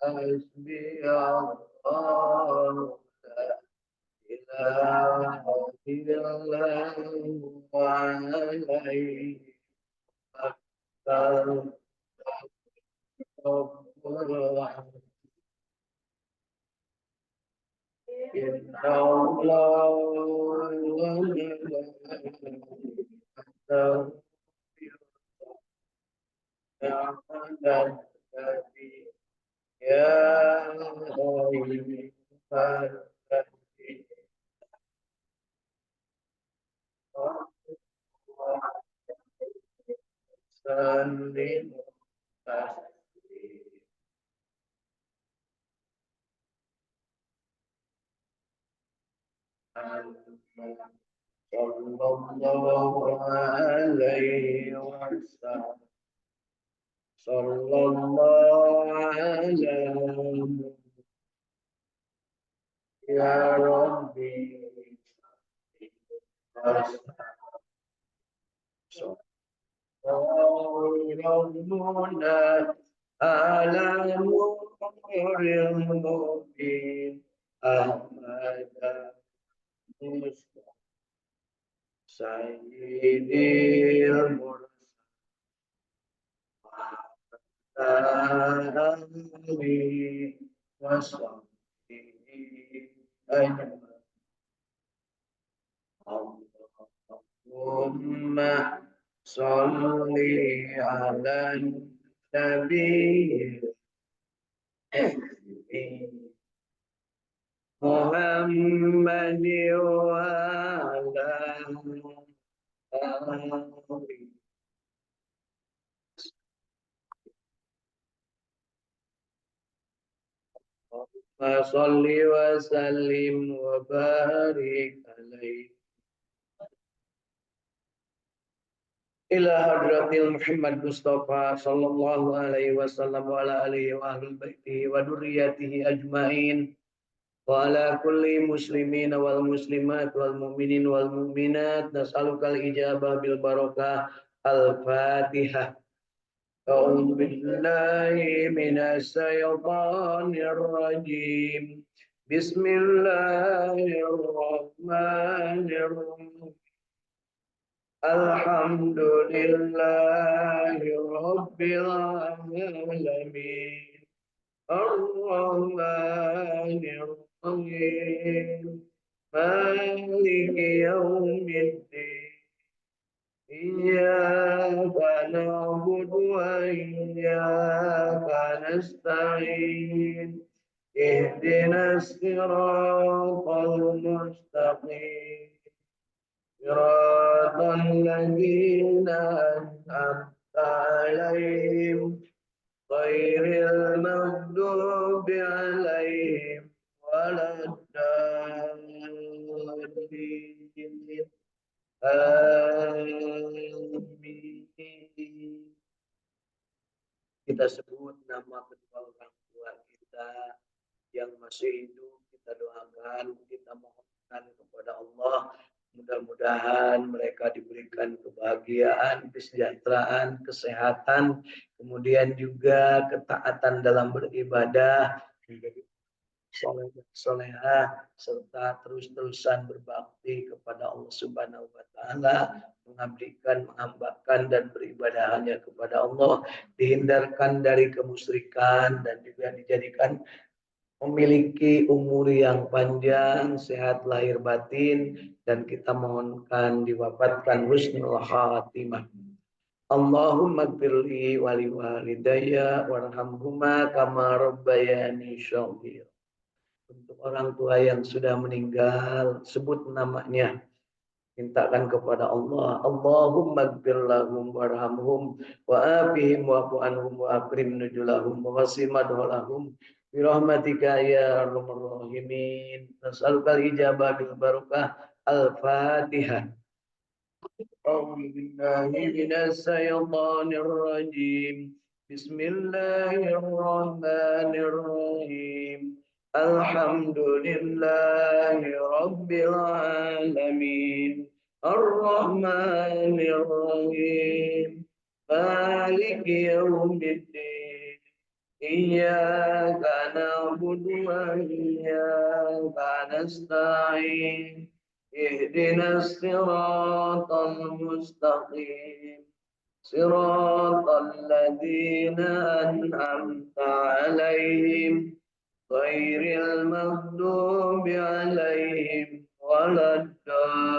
Hasbi Allah إله إلا وعليه أكبر رب إن الله يا أيها الذين صلى الله عليه وسلم صلى الله على يا ربي ربنا على نور المبين أحمد مصطفى سيدي المرسلين وصحبه أجمعين اللهم صل على النبي محمد وعلى آله صل وسلم وبارك عليه إلى حضرة محمد مصطفى صلى الله عليه وسلم وعلى آله وأهل بيته وذريته أجمعين وعلى كل مسلمين والمسلمات والمؤمنين والمؤمنات نسألك الإجابة بالبركة الفاتحة أعوذ بالله من الشيطان الرجيم بسم الله الرحمن الرحيم الحمد لله رب العالمين الرحمن الرحيم مالك يوم الدين إياك نعبد وإياك نستعين اهدنا الصراط المستقيم صراط الذين أنعمت عليهم غير المغضوب عليهم ولا الضالين آمين. Kita sebut nama kedua orang tua kita yang masih hidup, kita doakan, kita mohonkan kepada Allah, mudah-mudahan mereka diberikan kebahagiaan, kesejahteraan, kesehatan, kemudian juga ketaatan dalam beribadah, solehah, serta terus-terusan berbakti kepada Allah Subhanahu wa Ta'ala, mengabdikan, menghambakan, dan beribadah hanya kepada Allah, dihindarkan dari kemusyrikan, dan juga dijadikan memiliki umur yang panjang, sehat lahir batin, dan kita mohonkan diwafatkan husnul khatimah. Allahumma gfirli wali walidayya warhamhuma kama rabbayani shaghira. Untuk orang tua yang sudah meninggal, sebut namanya, mintakan kepada Allah, Allahumma gfir lahum warhamhum wa afihim wa'fu anhum wa akrim nuzulahum wa wasi madholahum Birahmatika ya arhamar rahimin. Nas'alukal ijabah bil barakah. Al-Fatihah. أعوذ بالله من الشيطان الرجيم بسم الله الرحمن الرحيم الحمد لله رب العالمين الرحمن الرحيم مالك يوم الدين إياك نعبد وإياك نستعين اهدنا الصراط المستقيم صراط الذين أنعمت عليهم غير المغضوب عليهم ولا الضالين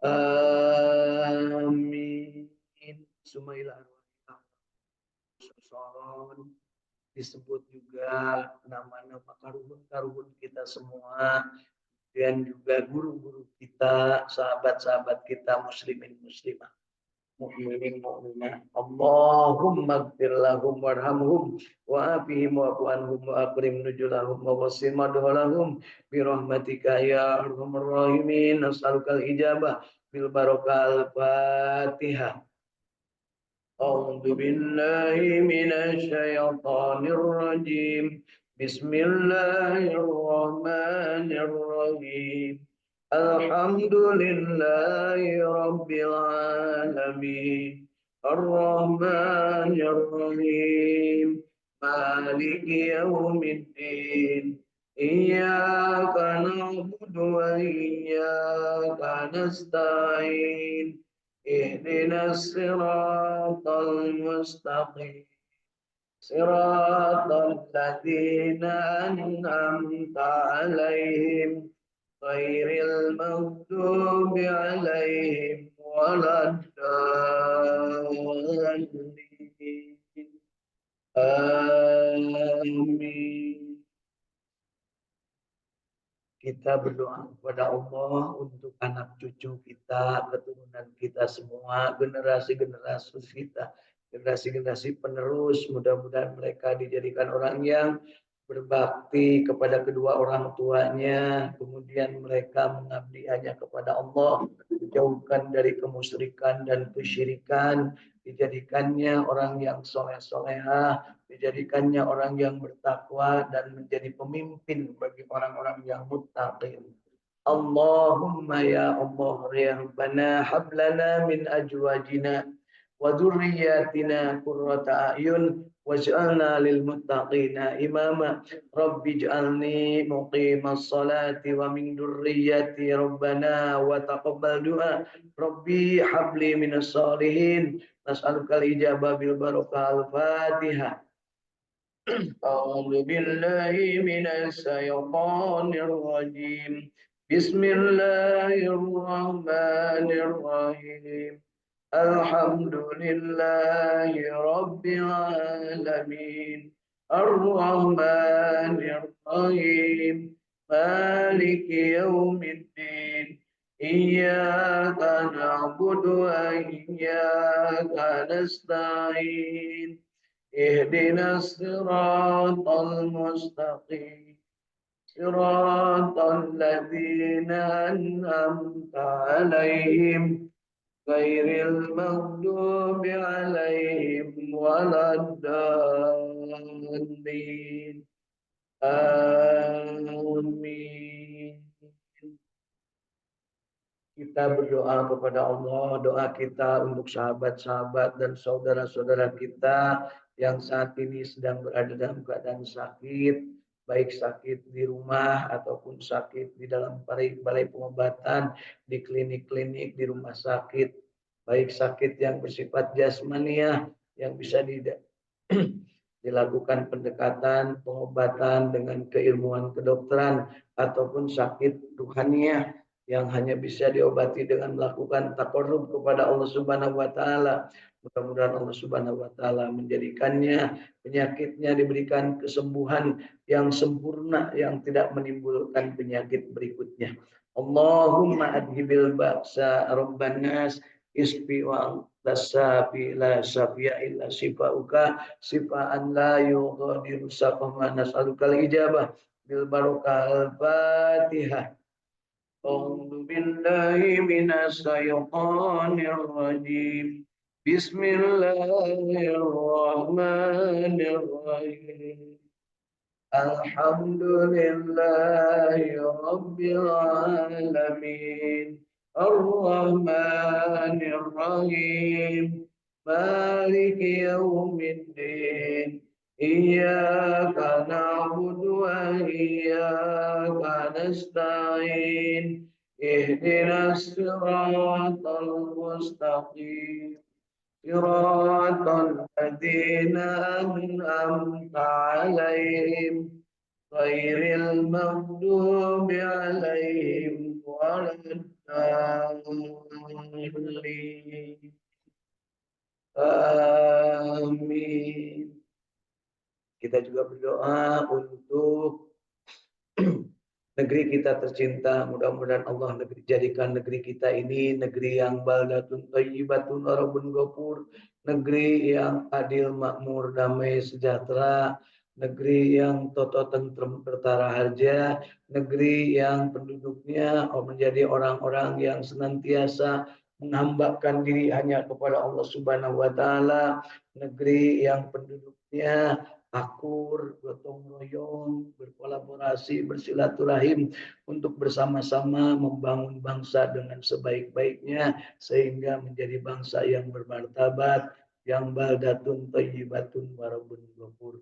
آمين. Sumailah disebut juga nama-nama karun-karun kita semua dan juga guru-guru kita, sahabat-sahabat kita muslimin muslimah, mukminin mukminah. Allahumma ighfir lahum warhamhum wa'afihim wa'fu anhum wa akrim nuzulahum wa wassim madhalahum bi rahmatika ya arhamar rahimin. Nas'alukal ijabah bil barakal Fatihah. أعوذ بالله من الشيطان الرجيم بسم الله الرحمن الرحيم الحمد لله رب العالمين الرحمن الرحيم مالك يوم الدين إياك نعبد وإياك نستعين اهدنا الصراط المستقيم صراط الذين أنعمت عليهم غير المغضوب عليهم ولا الضالين آمين. Kita berdoa kepada Allah untuk anak cucu kita, keturunan kita semua, generasi-generasi kita, generasi-generasi penerus. Mudah-mudahan mereka dijadikan orang yang berbakti kepada kedua orang tuanya, kemudian mereka mengabdi hanya kepada Allah, dijauhkan dari kemusyrikan dan kesyirikan, dijadikannya orang yang soleh-solehah, dijadikannya orang yang bertakwa dan menjadi pemimpin bagi orang-orang yang muttaqin. Allahumma ya Allah ya Rabbana hablana min ajwajina wa dzurriyyatina qurrata a'yun waj'alna lil muttaqina imama. Rabbi ij'alni muqimas salati wa min dzurriyyati rabbana wa taqabbal du'a. Rabbi habli minas salihin. Nas'alukal ijabah bil barakah al-Fatihah. أعوذ بالله من الشيطان الرجيم بسم الله الرحمن الرحيم الحمد لله رب العالمين الرحمن الرحيم مالك يوم الدين إياك نعبد وإياك نستعين اهدنا الصراط المستقيم صراط الذين أنعمت عليهم غير المغضوب عليهم ولا الضالين آمين. Kita berdoa kepada Allah, doa kita untuk sahabat-sahabat dan saudara-saudara kita yang saat ini sedang berada dalam keadaan sakit, baik sakit di rumah ataupun sakit di dalam balai pengobatan, di klinik-klinik, di rumah sakit, baik sakit yang bersifat jasmaniah yang bisa dilakukan pendekatan pengobatan dengan keilmuan kedokteran ataupun sakit ruhaniah yang hanya bisa diobati dengan melakukan taqarrub kepada Allah Subhanahu wa taala. Mudah-mudahan Allah Subhanahu wa taala menjadikannya penyakitnya diberikan kesembuhan yang sempurna yang tidak menimbulkan penyakit berikutnya. Allahumma adhibil ba'sa rabban nas isfi wa la syafi'a illa syifa'uka syifa'an la yughadiru saqama nas'alukal ijabah bil barakah al-Fatihah. A'udzu billahi minas syaitonir rajim. Bismillahirrahmanirrahim. Alhamdulillahi rabbil alamin. Ar-Rahmanir Rahim. Maliki yaumiddin. Iyyaka na'budu wa iyyaka nasta'in. Ihdinas siratal mustaqim. صراط الذين أنعمت عليهم غير المغضوب عليهم ولا الضالين. Amin. Kita juga berdoa untuk negeri kita tercinta. Mudah-mudahan Allah jadikan negeri kita ini negeri yang baldatun thayyibatun warabun ghafur, negeri yang adil, makmur, damai, sejahtera, negeri yang toto tentrem pertara harja, negeri yang penduduknya menjadi orang-orang yang senantiasa menghambakan diri hanya kepada Allah Subhanahu wa taala, negeri yang penduduknya akur, gotong royong, berkolaborasi, bersilaturahim untuk bersama-sama membangun bangsa dengan sebaik-baiknya sehingga menjadi bangsa yang bermartabat, yang baldatun thayyibatun warabun ghafur.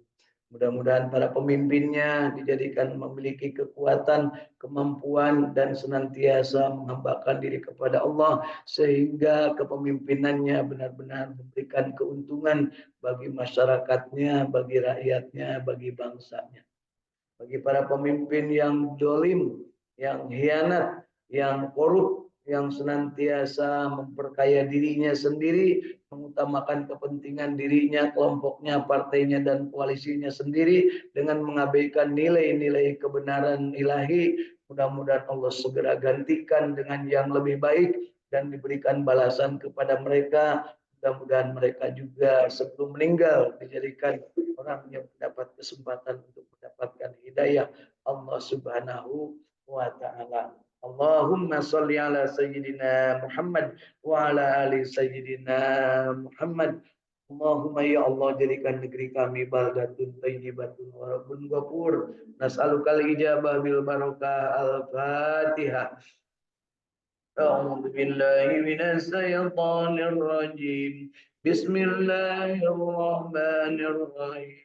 Mudah-mudahan para pemimpinnya dijadikan memiliki kekuatan, kemampuan, dan senantiasa menghambakan diri kepada Allah sehingga kepemimpinannya benar-benar memberikan keuntungan bagi masyarakatnya, bagi rakyatnya, bagi bangsanya. Bagi para pemimpin yang dolim, yang hianat, yang korup, yang senantiasa memperkaya dirinya sendiri, mengutamakan kepentingan dirinya, kelompoknya, partainya, dan koalisinya sendiri dengan mengabaikan nilai-nilai kebenaran ilahi. Mudah-mudahan Allah segera gantikan dengan yang lebih baik dan diberikan balasan kepada mereka. Mudah-mudahan mereka juga sebelum meninggal dijadikan orang yang mendapat kesempatan untuk mendapatkan hidayah Allah Subhanahu wa taala. Allahumma sholli ala sayyidina Muhammad wa ala ali sayyidina Muhammad. Allahumma ya Allah jadikan negeri kami baldatun thayyibatun wa rabbun ghafur. Nas'alukal ijabah bil barakah al-Fatihah. A'udzu billahi minas syaitonir rajim. Bismillahirrahmanirrahim.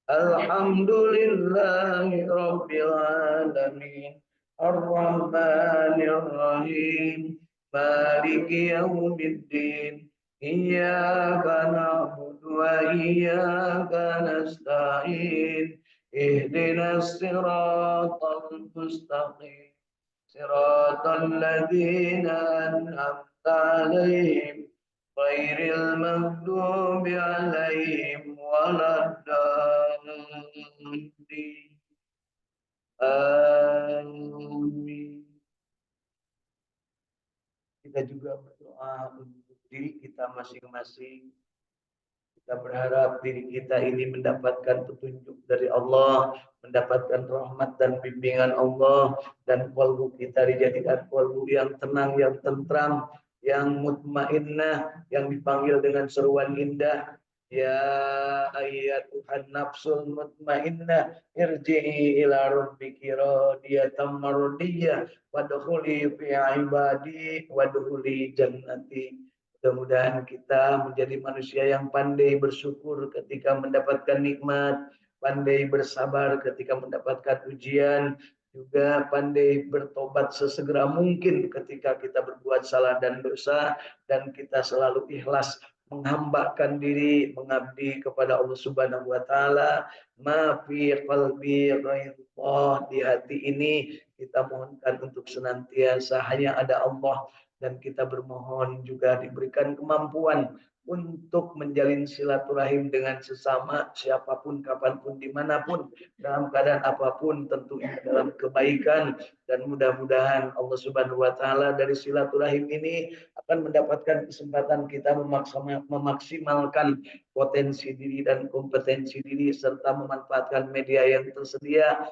Alhamdulillahi rabbil alamin. Ar-Rahmanir Rahim. Maliki yaumiddin. Iyyaka na'budu wa iyyaka nasta'in. Ihdinas siratal mustaqim. Siratal ladzina an'amta 'alaihim ghairil maghdubi 'alaihim waladdallin. Amin. Kita juga berdoa untuk diri kita masing-masing. Kita berharap diri kita ini mendapatkan petunjuk dari Allah, mendapatkan rahmat dan bimbingan Allah, dan qalbu kita dijadikan qalbu yang tenang, yang tentram, yang mutmainnah, yang dipanggil dengan seruan indah. Ya ayyatuhan nafsul mutmainnah irji'i ila rabbiki radiyatan mardiyah wadkhuli fi ibadi wadkhuli jannati. Mudah-mudahan kita menjadi manusia yang pandai bersyukur ketika mendapatkan nikmat, pandai bersabar ketika mendapatkan ujian, juga pandai bertobat sesegera mungkin ketika kita berbuat salah dan dosa, dan kita selalu ikhlas menghambakan diri, mengabdi kepada Allah Subhanahu wa taala. Ma fi qalbi ghairullah, di hati ini kita mohonkan untuk senantiasa hanya ada Allah, dan kita bermohon juga diberikan kemampuan untuk menjalin silaturahim dengan sesama siapapun, kapanpun, dimanapun, dalam keadaan apapun, tentunya dalam kebaikan. Dan mudah-mudahan Allah Subhanahu wa Ta'ala dari silaturahim ini akan mendapatkan kesempatan kita memaksimalkan potensi diri dan kompetensi diri, serta memanfaatkan media yang tersedia,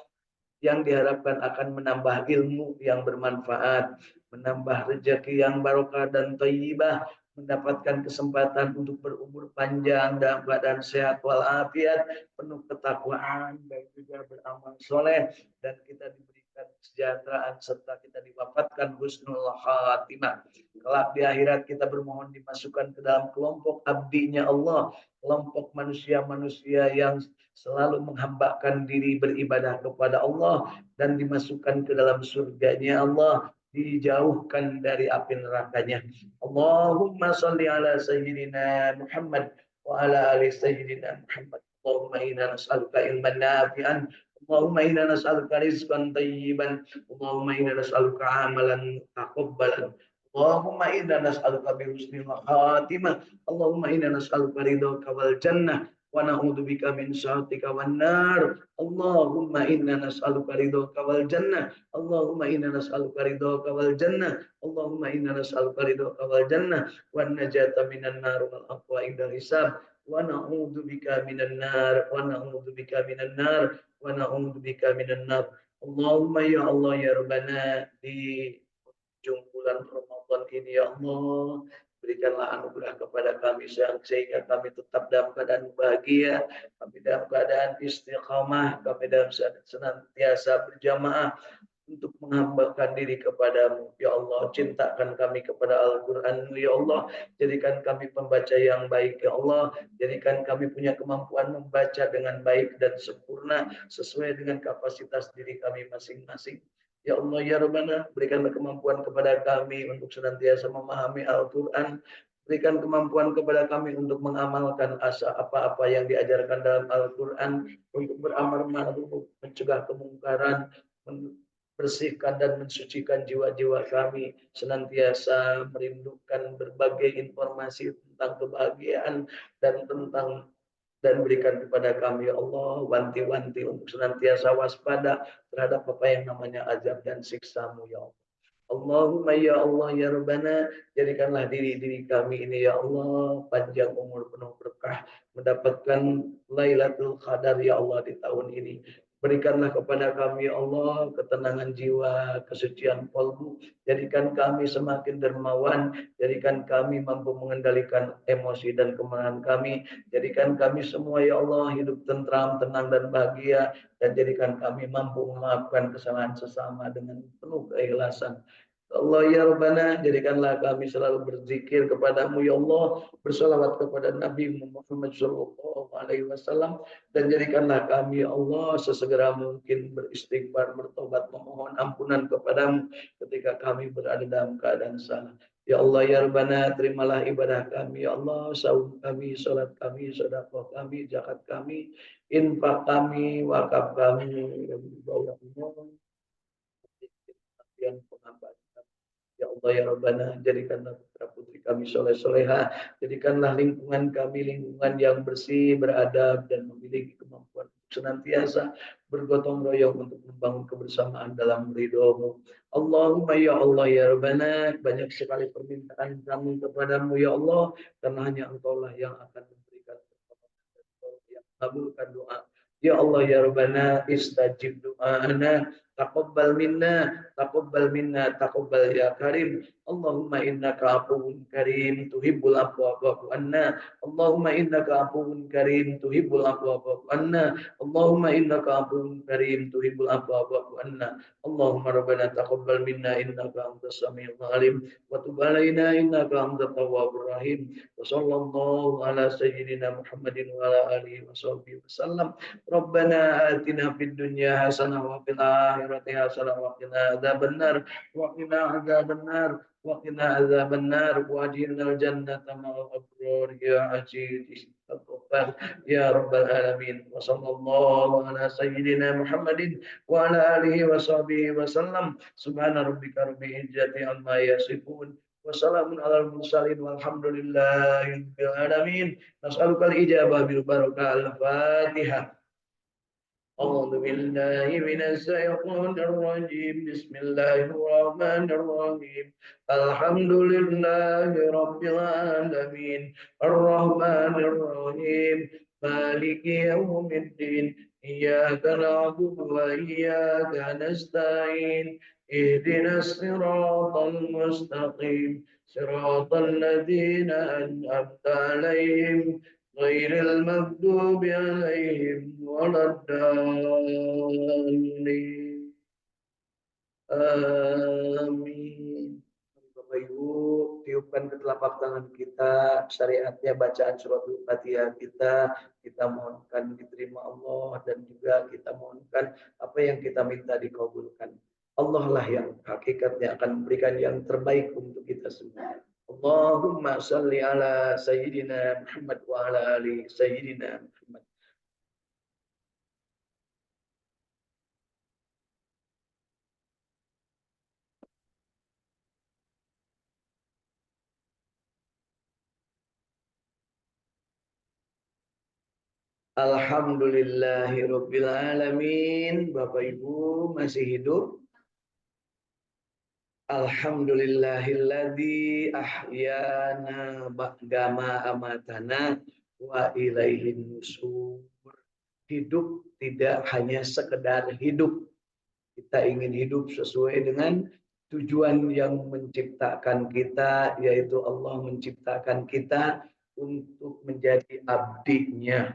yang diharapkan akan menambah ilmu yang bermanfaat, menambah rezeki yang barokah dan thayyibah, mendapatkan kesempatan untuk berumur panjang dalam keadaan sehat walafiat, penuh ketakwaan, dan juga beramal soleh, dan kita diberikan kesejahteraan serta kita diwafatkan husnul khatimah. Kelak di akhirat kita bermohon dimasukkan ke dalam kelompok abdinya Allah, kelompok manusia-manusia yang selalu menghambakan diri beribadah kepada Allah dan dimasukkan ke dalam surganya Allah, dijauhkan dari api nerakanya. Allahumma salli ala sayyidina Muhammad wa ala ali sayyidina Muhammad. Allahumma inna nas'aluka ilman nafi'an. Allahumma inna nas'aluka rizqan tayyiban. Allahumma inna nas'aluka amalan taqabbalan. Allahumma inna nas'aluka bi husnil khatimah. Allahumma inna nas'aluka ridhaka wal jannah wa na'udzubika min sakhatika wan nar. Allahumma inna nas'aluka ridhaka wal jannah. Allahumma inna nas'aluka ridhaka wal jannah. Allahumma inna nas'aluka ridhaka wal jannah wan najata minan nar wal afwa indal hisab. Wa na'udzubika minan nar wa na'udzubika minan nar wa na'udzubika minan nar. Allahumma ya Allah ya Rabbana, di ujung bulan Ramadan ini ya Allah, berikanlah anugerah kepada kami sehingga kami tetap dalam keadaan bahagia, kami dalam keadaan istiqamah, kami dalam senantiasa berjamaah untuk menghambakan diri kepadamu. Ya Allah, cintakan kami kepada Al-Quran-Mu. Ya Allah, jadikan kami pembaca yang baik. Ya Allah, jadikan kami punya kemampuan membaca dengan baik dan sempurna sesuai dengan kapasitas diri kami masing-masing. Ya Allah, ya Rabbana, berikanlah kemampuan kepada kami untuk senantiasa memahami Al-Quran. Berikan kemampuan kepada kami untuk mengamalkan apa-apa yang diajarkan dalam Al-Quran, untuk beramar ma'ruf, mencegah kemungkaran, bersihkan dan mensucikan jiwa-jiwa kami, senantiasa merindukan berbagai informasi tentang kebahagiaan dan tentang, dan berikan kepada kami ya Allah wanti-wanti untuk senantiasa waspada terhadap apa yang namanya azab dan siksa-Mu ya Allah. Allahumma ya Allah ya Rabbana, jadikanlah diri-diri kami ini ya Allah panjang umur, penuh berkah, mendapatkan Lailatul Qadar ya Allah di tahun ini. Berikanlah kepada kami ya Allah ketenangan jiwa, kesucian kalbu. Jadikan kami semakin dermawan, jadikan kami mampu mengendalikan emosi dan kemarahan kami. Jadikan kami semua ya Allah hidup tentram, tenang dan bahagia, dan jadikan kami mampu memaafkan kesalahan sesama dengan penuh keikhlasan. Allah ya Rabbana, jadikanlah kami selalu berzikir kepadamu ya Allah, bersalawat kepada Nabi Muhammad SAW, dan jadikanlah kami ya Allah sesegera mungkin beristighfar, bertobat, memohon ampunan kepadamu ketika kami berada dalam keadaan salah. Ya Allah ya Rabbana, terimalah ibadah kami ya Allah, saum kami, salat kami, sedekah kami, zakat kami, infak kami, wakaf kami, bawah umum, yang penghambaan. Ya Allah ya Rabbana, jadikanlah putra putri kami soleh soleha, jadikanlah lingkungan kami lingkungan yang bersih, beradab, dan memiliki kemampuan senantiasa bergotong royong untuk membangun kebersamaan dalam ridho-Mu. Allahumma ya Allah ya Rabbana, banyak sekali permintaan kami kepadamu ya Allah, karena hanya Engkaulah yang akan memberikan pertolongan dan yang mengabulkan doa. Ya Allah ya Rabbana, istajib doa'ana, taqabbal minna, taqabbal minna, taqabbal ya karim. Allahumma innaka afuwun karim tuhibbul afwa fa'fu anna. Allahumma innaka afuwun karim tuhibbul afwa fa'fu anna. Allahumma innaka afuwun karim tuhibbul afwa fa'fu anna. Allahumma rabbana taqabbal minna innaka antas samiul alim wa tub alaina innaka antat tawwabur rahim. Wa sallallahu ala sayyidina Muhammadin wa ala alihi wa sahbihi wasallam. Rabbana atina fid dunya hasanah wa fil akhirati hasanah wa qina adzabannar wa qina adzabannar wa qina adzabannar wa ajirnal jannata ma'al abrar ya aziz al-ghaffar ya rabbal alamin. Wa sallallahu ala sayyidina Muhammadin wa ala alihi wa sahbihi wa sallam. Subhana rabbika rabbil izzati amma yasifun wa wassalamun alal mursalin walhamdulillahi rabbil alamin. Nas'alukal ijabah bil barakah al-Fatihah. أعوذ بالله من الشيطان الرجيم بسم الله الرحمن الرحيم الحمد لله رب العالمين الرحمن الرحيم مالك يوم الدين إياك نعبد وإياك نستعين اهدنا الصراط المستقيم صراط الذين أنعمت عليهم غير المغضوب عليهم ولا الضالين. Amin. Bapak Ibu, tiupkan ke telapak tangan kita syariatnya bacaan surat Al-Fatihah kita mohonkan diterima Allah dan juga kita mohonkan apa yang kita minta dikabulkan. Allah lah yang hakikatnya akan memberikan yang terbaik untuk kita semua. Allahumma salli ala Sayyidina Muhammad wa ala ali Sayyidina Muhammad. Alhamdulillahirabbil alamin. Bapak Ibu masih hidup? Alhamdulillahilladzi ahyana ba'dama amatana wa ilaihin nusur. Hidup tidak hanya sekedar hidup. Kita ingin hidup sesuai dengan tujuan yang menciptakan kita, yaitu Allah menciptakan kita untuk menjadi abdinya.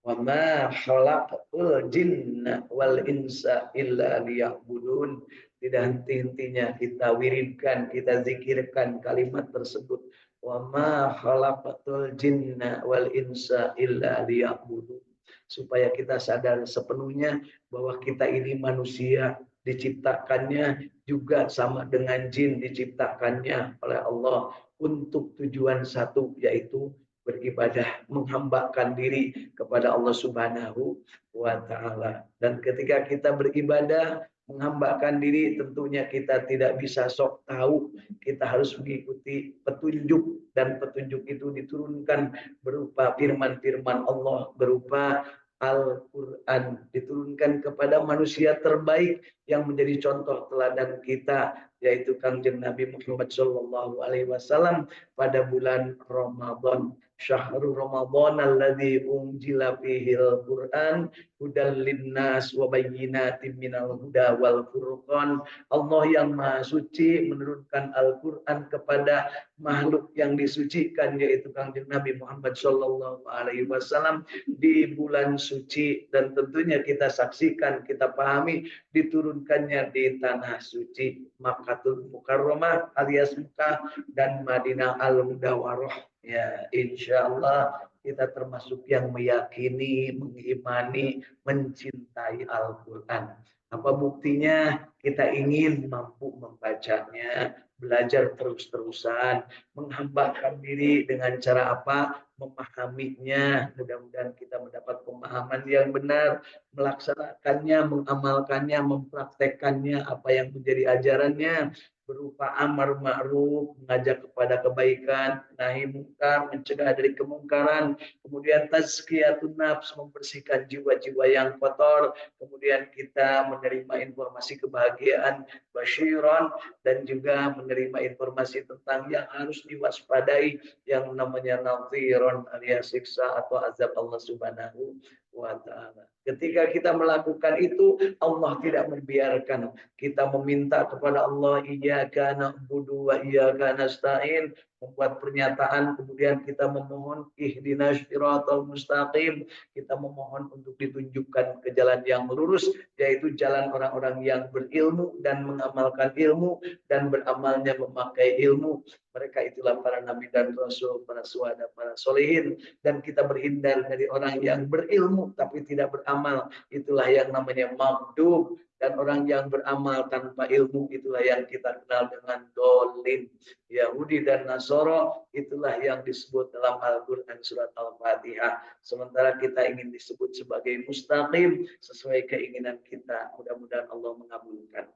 Wa ma khalaqtul jinna wal insa illa liya'budun. Tidak henti-hentinya kita wiridkan, kita zikirkan kalimat tersebut. Wa ma khalaqtul jinna wal insa illa liya'budun. Supaya kita sadar sepenuhnya bahwa kita ini manusia, diciptakannya juga sama dengan jin, diciptakannya oleh Allah untuk tujuan satu, yaitu beribadah, menghambakan diri kepada Allah Subhanahu wa taala. Dan ketika kita beribadah, menghambakan diri, tentunya kita tidak bisa sok tahu, kita harus mengikuti petunjuk, dan petunjuk itu diturunkan berupa firman-firman Allah, berupa Al-Quran, diturunkan kepada manusia terbaik yang menjadi contoh teladan kita, yaitu Kanjeng Nabi Muhammad SAW pada bulan Ramadan. Syahrul Ramadan alladzi unzila fihil Qur'an hudal linnas wa bayyinatin minal huda wal furqan. Allah yang Maha Suci menurunkan Al-Qur'an kepada makhluk yang disucikan, yaitu Kanjeng Nabi Muhammad sallallahu alaihi wasallam di bulan suci, dan tentunya kita saksikan, kita pahami diturunkannya di tanah suci Makkahul Mukarramah alias Mekah dan Madinah Al-Munawwarah. Ya, insya Allah kita termasuk yang meyakini, mengimani, mencintai Al-Quran. Apa buktinya? Kita ingin mampu membacanya, belajar terus-terusan, menghambakan diri dengan cara apa? Memahaminya. Mudah-mudahan kita mendapat pemahaman yang benar, melaksanakannya, mengamalkannya, mempraktekannya apa yang menjadi ajarannya, berupa amar ma'ruf, mengajak kepada kebaikan, nahi mungkar, mencegah dari kemungkaran, kemudian tazkiyatun nafs, membersihkan jiwa-jiwa yang kotor, kemudian kita menerima informasi kebahagiaan, basyiran, dan juga menerima informasi tentang yang harus diwaspadai, yang namanya nadhiran alias siksa atau azab Allah Subhanahu wa taala. Ketika kita melakukan itu, Allah tidak membiarkan kita meminta kepada Allah, iyyaka na'budu wa iyyaka nasta'in, membuat pernyataan, kemudian kita memohon ihdinas siratal mustaqim, kita memohon untuk ditunjukkan ke jalan yang lurus, yaitu jalan orang-orang yang berilmu dan mengamalkan ilmu dan beramalnya memakai ilmu. Mereka itulah para nabi dan rasul, para syuhada, para solehin, dan kita berhindar dari orang yang berilmu tapi tidak beramal, itulah yang namanya maghdub. Dan orang yang beramal tanpa ilmu, itulah yang kita kenal dengan dolin. Yahudi dan Nasoro, itulah yang disebut dalam Al-Quran surat Al-Fatihah. Sementara kita ingin disebut sebagai mustaqim sesuai keinginan kita. Mudah-mudahan Allah mengabulkan.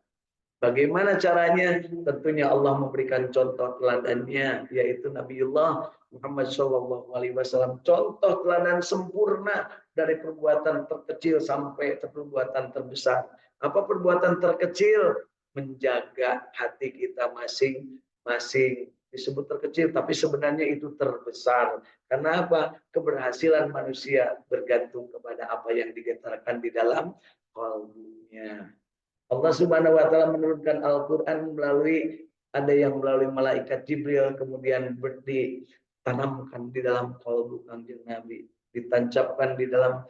Bagaimana caranya? Tentunya Allah memberikan contoh teladannya, yaitu Nabiullah Muhammad SAW. Contoh teladan sempurna dari perbuatan terkecil sampai perbuatan terbesar. Apa perbuatan terkecil? Menjaga hati kita masing-masing. Disebut terkecil, tapi sebenarnya itu terbesar. Karena apa? Keberhasilan manusia bergantung kepada apa yang digetarkan di dalam kalbunya. Allah Subhanahu wa taala menurunkan Al-Qur'an ada yang melalui malaikat Jibril, kemudian ditanamkan di dalam kalbu Kanjeng Nabi, ditancapkan di dalam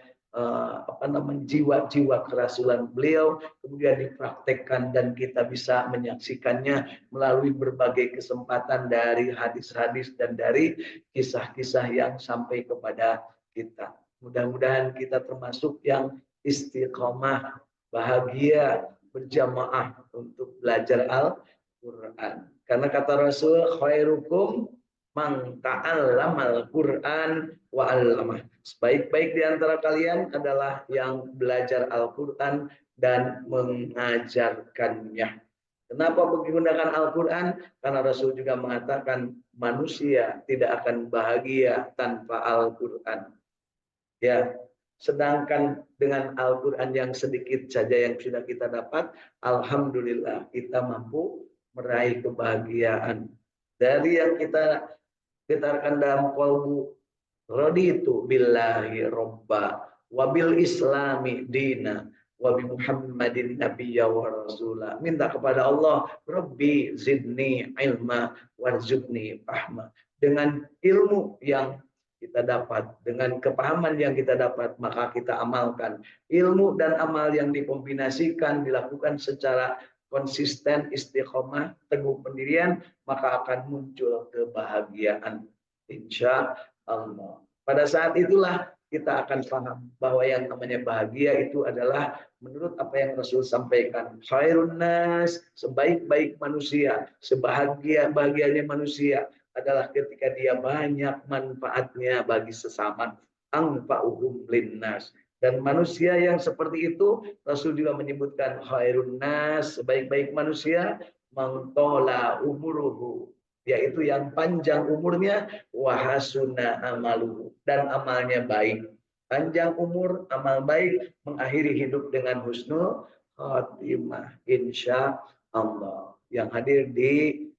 jiwa-jiwa kerasulan beliau, kemudian dipraktekkan dan kita bisa menyaksikannya melalui berbagai kesempatan dari hadis-hadis dan dari kisah-kisah yang sampai kepada kita. Mudah-mudahan kita termasuk yang istiqomah, bahagia, berjamaah untuk belajar Al-Quran. Karena kata Rasul, khairukum man ta'allamal Quran wa 'allamah. Sebaik-baik di antara kalian adalah yang belajar Al-Quran dan mengajarkannya. Kenapa menggunakan Al-Quran? Karena Rasul juga mengatakan manusia tidak akan bahagia tanpa Al-Quran. Ya, sedangkan dengan Al-Quran yang sedikit saja yang sudah kita dapat, alhamdulillah kita mampu meraih kebahagiaan. Dari yang kita getarkan dalam qalbu, raditu billahi robba wabil islami dina wa bi Muhammadin nabiyya wa rasula. Minta kepada Allah, Rabbi zidni ilma warzuqni fahma. Dengan ilmu yang kita dapat, dengan kepahaman yang kita dapat, maka kita amalkan. Ilmu dan amal yang dikombinasikan, dilakukan secara konsisten, istiqomah, teguh pendirian, maka akan muncul kebahagiaan. Insya Allah. Pada saat itulah kita akan paham bahwa yang namanya bahagia itu adalah menurut apa yang Rasul sampaikan. Khairun nas, sebaik-baik manusia, sebahagia-bahagianya manusia adalah ketika dia banyak manfaatnya bagi sesama. Anfa'uhum linnas. Dan manusia yang seperti itu, Rasul juga menyebutkan khairun nas, sebaik-baik manusia, mangtola umuruhu, yaitu yang panjang umurnya, wahasuna amaluhu, dan amalnya baik. Panjang umur, amal baik, mengakhiri hidup dengan husnul khotimah, insya Allah. Yang hadir di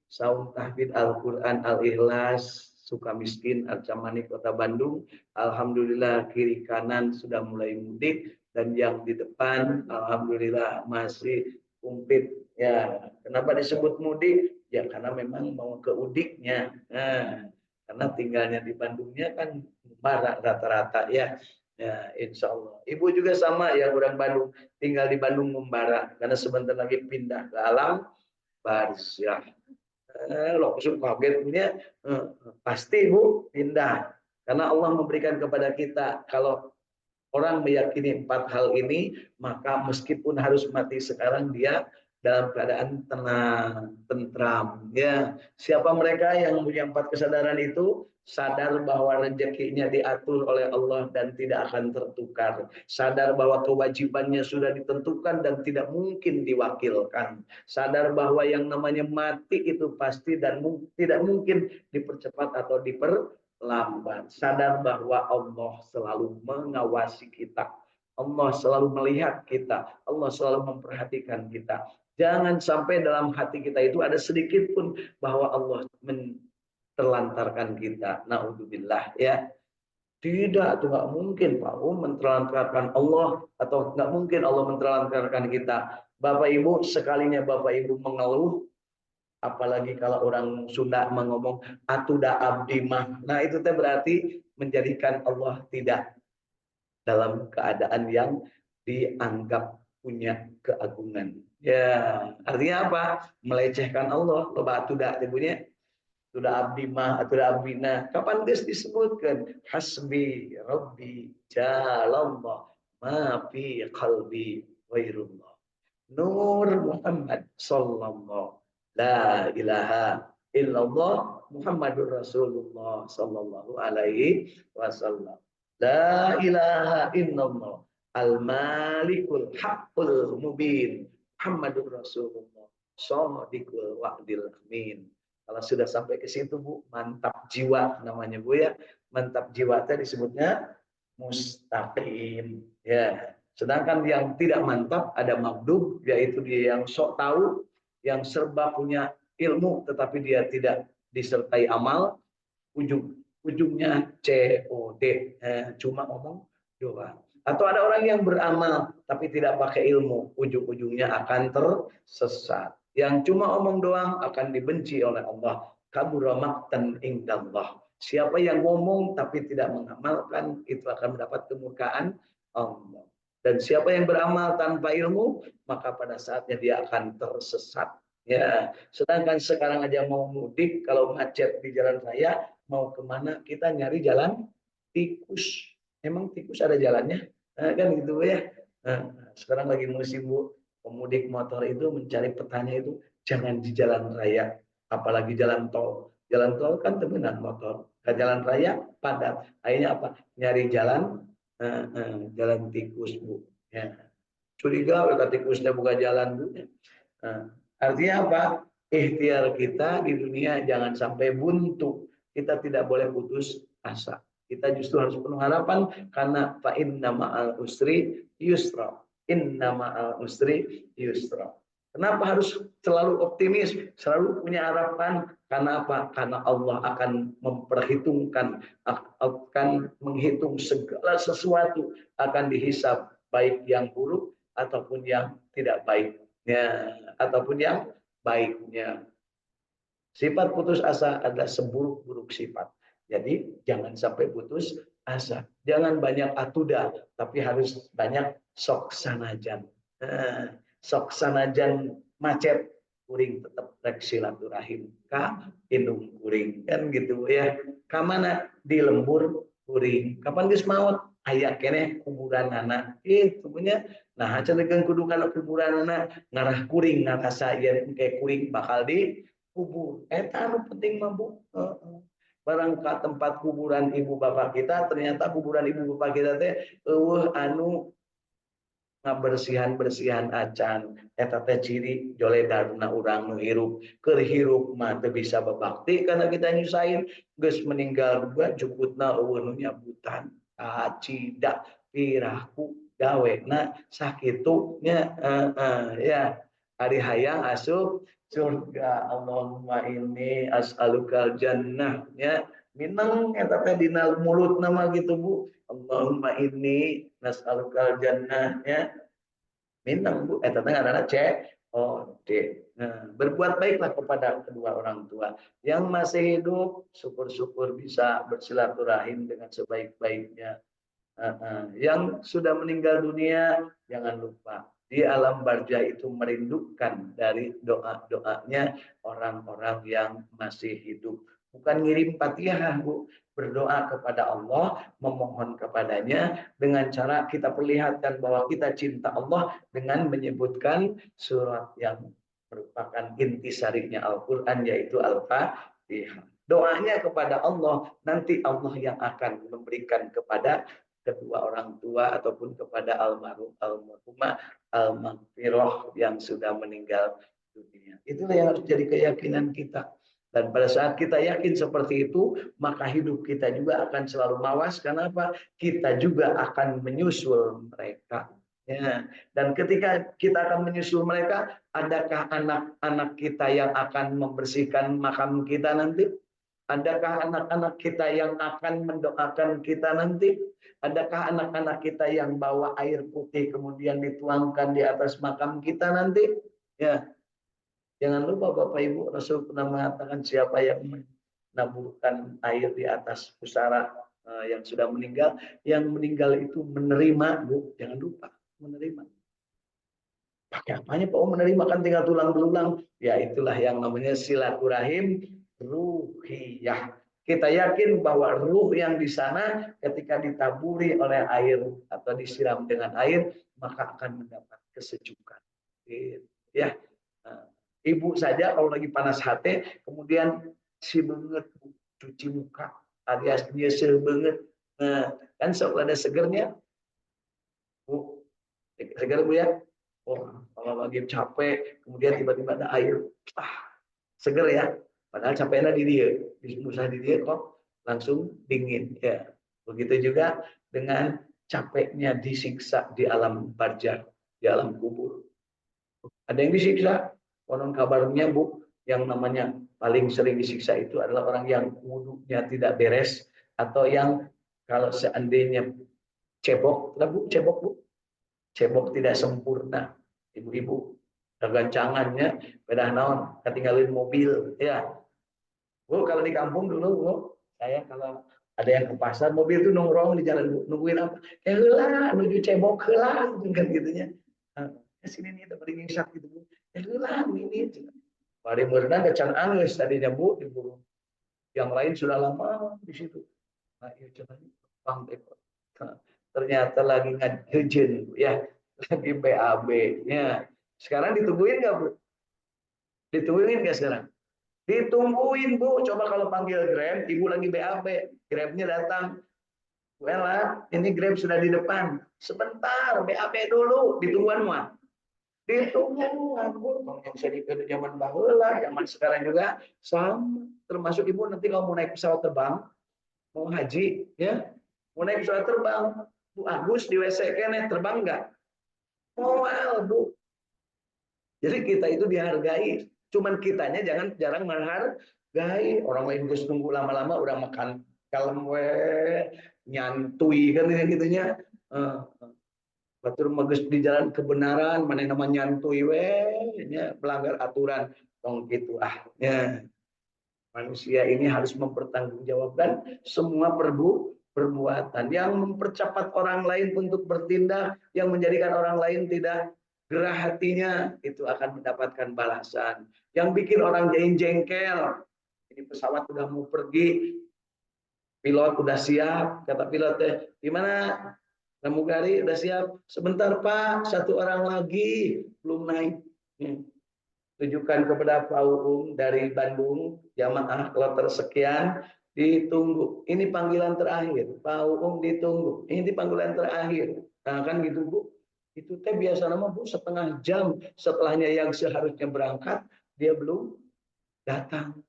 Saum Tahfidz Al-Quran Al-Ikhlas Sukamiskin Arcamani Kota Bandung, alhamdulillah kiri kanan sudah mulai mudik, dan yang di depan alhamdulillah masih kumpit. Ya, kenapa disebut mudik? Ya karena memang mau ke udiknya. Nah, karena tinggalnya di Bandungnya kan barat rata-rata ya. Ya, insya Allah. Ibu juga sama ya, orang Bandung, tinggal di Bandung membara karena sebentar lagi pindah ke alam barzah. Langsung kaget punya, pasti Bu pindah, karena Allah memberikan kepada kita, kalau orang meyakini 4 hal ini, maka meskipun harus mati sekarang, dia dalam keadaan tenang, tentram. Ya, siapa mereka yang punya 4 kesadaran itu? Sadar bahwa rezekinya diatur oleh Allah dan tidak akan tertukar. Sadar bahwa kewajibannya sudah ditentukan dan tidak mungkin diwakilkan. Sadar bahwa yang namanya mati itu pasti dan tidak mungkin dipercepat atau diperlambat. Sadar bahwa Allah selalu mengawasi kita. Allah selalu melihat kita. Allah selalu memperhatikan kita. Jangan sampai dalam hati kita itu ada sedikit pun bahwa Allah terlantarkan kita. Naudzubillah ya. Tidak, itu nggak mungkin Pak menterlantarkan Allah, atau nggak mungkin Allah menterlantarkan kita. Bapak Ibu, sekalinya Bapak Ibu mengeluh, apalagi kalau orang Sunda mengomong atuda abdi mah. Nah, itu teh berarti menjadikan Allah tidak dalam keadaan yang dianggap punya keagungan. Ya, artinya apa? Melecehkan Allah. Loba atuda ibunya. Sudah abdi mah atau abdina, kapan geus disebutkan hasbi rabbi jalallah ma fi qalbi ghairullah nur Muhammad sallallahu la ilaha illallah Muhammadur Rasulullah sallallahu alaihi wasallam, la ilaha illallah al malikul haqqul mubin Muhammadur Rasulullah shadiqul wa'dil amin. Kalau sudah sampai ke situ Bu, mantap jiwa namanya Bu ya. Mantap jiwa tadi disebutnya mustaqim ya. Sedangkan yang tidak mantap ada magdub, yaitu dia yang sok tahu, yang serba punya ilmu tetapi dia tidak disertai amal, ujungnya COD, cuma ngomong doang. Atau ada orang yang beramal tapi tidak pakai ilmu, ujung-ujungnya akan tersesat. Yang cuma omong doang akan dibenci oleh Allah. Kabura maqtan indallah. Siapa yang ngomong tapi tidak mengamalkan, itu akan mendapat kemurkaan Allah. Dan siapa yang beramal tanpa ilmu, maka pada saatnya dia akan tersesat. Ya, sedangkan sekarang aja mau mudik, kalau macet di jalan raya, mau kemana kita nyari jalan tikus. Emang tikus ada jalannya? Nah, kan gitu ya. Nah, sekarang lagi musim Bu, pemudik motor itu mencari petanya itu jangan di jalan raya, apalagi jalan tol. Jalan tol kan temenan motor. Ke jalan raya padat. Akhirnya apa? Nyari jalan jalan tikus Bu. Ya. Curiga kata tikusnya buka jalan Bu. Nah, artinya apa? Ikhtiar kita di dunia jangan sampai buntu. Kita tidak boleh putus asa. Kita justru harus penuh harapan karena fa inna ma'al usri yusra. Inna ma'al usri yusra. Kenapa harus selalu optimis, selalu punya harapan? Karena apa? Karena Allah akan memperhitungkan, akan menghitung segala sesuatu, akan dihisab baik yang buruk ataupun yang tidak baik. Ya, ataupun yang baiknya. Sifat putus asa adalah seburuk-buruk sifat. Jadi jangan sampai putus asa. Jangan banyak atuda, tapi harus banyak sok sanajan. Sok sanajan macet, kuring tetap rek silaturahim ka indung kuring kan gitu ya. Kamana di lembur kuring. Kapan geus maot? Aya keneh kuburan anak. Itu punya. Nah, acan kudu kana kuburan anak ngarah kuring ngarasa yen kayak kuring bakal di kubur. Eta anu penting mah Bu. Barang ka tempat kuburan ibu bapak kita, ternyata kuburan ibu bapak kita teh eueuh anu ngabersihan-bersihan acan. Eta teh ciri joledarna urang nu hirup. Keur hirup mah teu bisa babakti karena kita nyusahin. Geus meninggal juga jukutna eueuh nu nyabutan. Acida piraku gawena sakitunya ya hari hayang asup surga. Allahumma inni as'alukal jannah ya minang eta teh dina mulut nama gitu Bu. Allahumma inni nas'alukal jannah ya minang Bu eta teh ngaranna COD. Nah, berbuat baiklah kepada kedua orang tua yang masih hidup, syukur-syukur bisa bersilaturahim dengan sebaik-baiknya. Yang sudah meninggal dunia, jangan lupa di alam barzah itu merindukan dari doa-doanya orang-orang yang masih hidup. Bukan ngirim Fatihah, Bu. Berdoa kepada Allah, memohon kepadanya dengan cara kita perlihatkan bahwa kita cinta Allah dengan menyebutkan surat yang merupakan intisarinya Al-Quran, yaitu Al-Fatihah. Doanya kepada Allah, nanti Allah yang akan memberikan kepada kedua orang tua ataupun kepada almarhum almarhumah almarhumah yang sudah meninggal dunia. Itulah yang harus jadi keyakinan kita. Dan pada saat kita yakin seperti itu, maka hidup kita juga akan selalu mawas. Kenapa? Kita juga akan menyusul mereka. Ya. Dan ketika kita akan menyusul mereka, adakah anak-anak kita yang akan membersihkan makam kita nanti? Adakah anak-anak kita yang akan mendoakan kita nanti? Adakah anak-anak kita yang bawa air putih kemudian dituangkan di atas makam kita nanti? Ya, jangan lupa Bapak Ibu, Rasul pernah mengatakan siapa yang menaburkan air di atas pusara yang sudah meninggal, yang meninggal itu menerima, Bu, jangan lupa menerima. Pakai apanya Pak? Oh, menerima kan tinggal tulang belulang. Ya itulah yang namanya silaturahim ruhiyah. Kita yakin bahwa ruh yang di sana ketika ditaburi oleh air atau disiram dengan air, maka akan mendapat kesejukan. Ya, ibu saja kalau lagi panas hati, kemudian si banget cuci muka, alias dia banget. Nah, kan sok ada segernya, Bu, seger Bu ya. Oh, kalau lagi capek, kemudian tiba-tiba ada air, seger ya. Padahal capeknya di dia, musah di dia kok langsung dingin ya. Begitu juga dengan capeknya disiksa di alam barzakh, di alam kubur. Ada yang disiksa, konon kabarnya Bu, yang namanya paling sering disiksa itu adalah orang yang wudunya tidak beres atau yang kalau seandainya cebok, lah Bu, cebok Bu, cebok tidak sempurna, ibu-ibu, kegancangannya, bedah naon, ketinggalin mobil, ya. Bu, kalau di kampung dulu, Bu, saya kalau ada yang ke pasar, mobil itu nongkrong di jalan, Bu, nungguin apa? Heula, nuju cebok heula, kan gitunya. Sini nih, tempat ini sak gitu, Bu. Heula, ini. Pari merenang kecan angis tadinya, Bu, diburu. Yang lain sudah lama di situ. Nah, iya coba nih, Bang Teko. Ternyata lagi ngajejen, ya, lagi BAB-nya. Sekarang ditungguin nggak, Bu? Ditungguin nggak sekarang? Ditungguin Bu, coba kalau panggil Grab, Ibu lagi BAB, Grabnya datang. Wela, ini Grab sudah di depan. Sebentar, BAB dulu, ditungguan mah. Ditunggu, Bu. Yang sedikit zaman baheula, zaman sekarang juga sama. Termasuk Ibu nanti kalau mau naik pesawat terbang, mau haji, ya, mau naik pesawat terbang, Bu Agus di WC kene terbang nggak? Mau, Bu. Jadi kita itu dihargai. Cuman kitanya jarang menghargai. Orang lain gus tunggu lama-lama udah makan kalem we nyantui kan gitunya. Batur magus di jalan kebenaran mana nama nyantui we nya melanggar aturan tong gitu ya. Manusia ini harus mempertanggungjawabkan semua perbuatan yang mempercepat orang lain untuk bertindak, yang menjadikan orang lain tidak gerah hatinya, itu akan mendapatkan balasan. Yang bikin orang jengkel, ini pesawat sudah mau pergi, pilot udah siap, kata pilotnya, gimana? Pramugari udah siap? Sebentar Pak, satu orang lagi belum naik. Tujukan kepada Pak Uung dari Bandung, jamaah kloter sekian, ditunggu. Ini panggilan terakhir, Pak Uung ditunggu. Ini panggilan terakhir. Nah kan gitu Bu. Itu teh biasa nama Bu setengah jam setelahnya yang seharusnya berangkat, dia belum datang.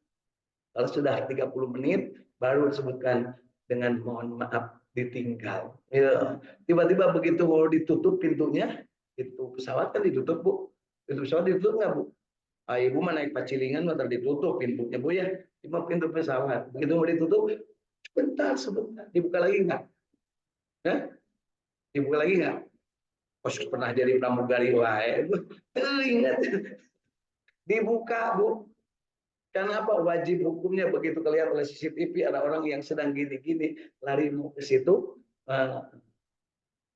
Kalau sudah 30 menit, baru disebutkan dengan mohon maaf ditinggal. Ya. Tiba-tiba begitu mau ditutup pintunya, itu pesawat kan ditutup Bu. Itu pesawat ditutup nggak Bu? Ibu mah naik pacilingan mah ditutup pintunya Bu ya, cuma pintu pesawat. Begitu mau ditutup, sebentar, dibuka lagi nggak? Ya? Dibuka lagi nggak? Oh, pernah jadi pramugari wae. Ingat, dibuka Bu. Karena apa? Wajib hukumnya begitu kelihatan oleh CCTV ada orang yang sedang gini-gini lari mau ke situ,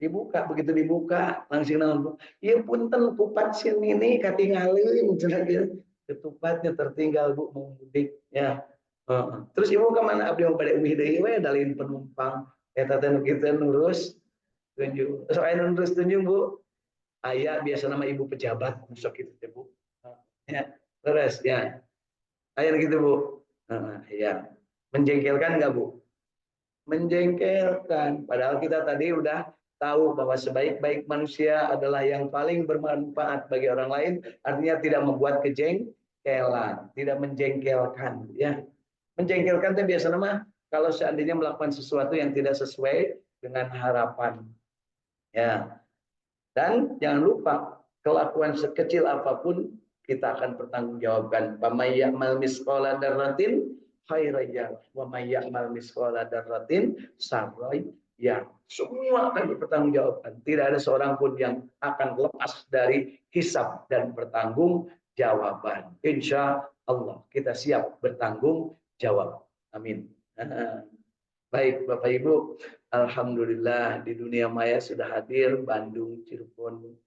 dibuka, begitu dibuka langsung nanggung, ya punten kupat sini ini katingalin gitu. Ketupatnya tertinggal Bu mau mudik ya. Terus Ibu kemana abdi mau balik umih deui we dalin penumpang eta teh kita nurus tunjuk. Soal nurus tunjuk Bu. Aya biasa nama Ibu pejabat sok itu teh Bu. Ya, terus ya. Aya gitu Bu. Ya. Menjengkelkan enggak Bu? Menjengkelkan. Padahal kita tadi udah tahu bahwa sebaik-baik manusia adalah yang paling bermanfaat bagi orang lain, artinya tidak membuat kejengkelan, tidak menjengkelkan, ya. Menjengkelkan itu biasa nama kalau seandainya melakukan sesuatu yang tidak sesuai dengan harapan, ya. Dan jangan lupa kelakuan sekecil apapun kita akan bertanggungjawabkan. Pamay ya'mal misqala dzarratin khairan yarah wa may ya'mal misqala dzarratin syarran yarah. Semua akan dipertanggungjawabkan. Tidak ada seorang pun yang akan lepas dari hisab dan bertanggung-jawaban. Insya Allah kita siap bertanggung jawab. Amin. Baik Bapak Ibu, alhamdulillah di dunia maya sudah hadir Bandung, Cirebon,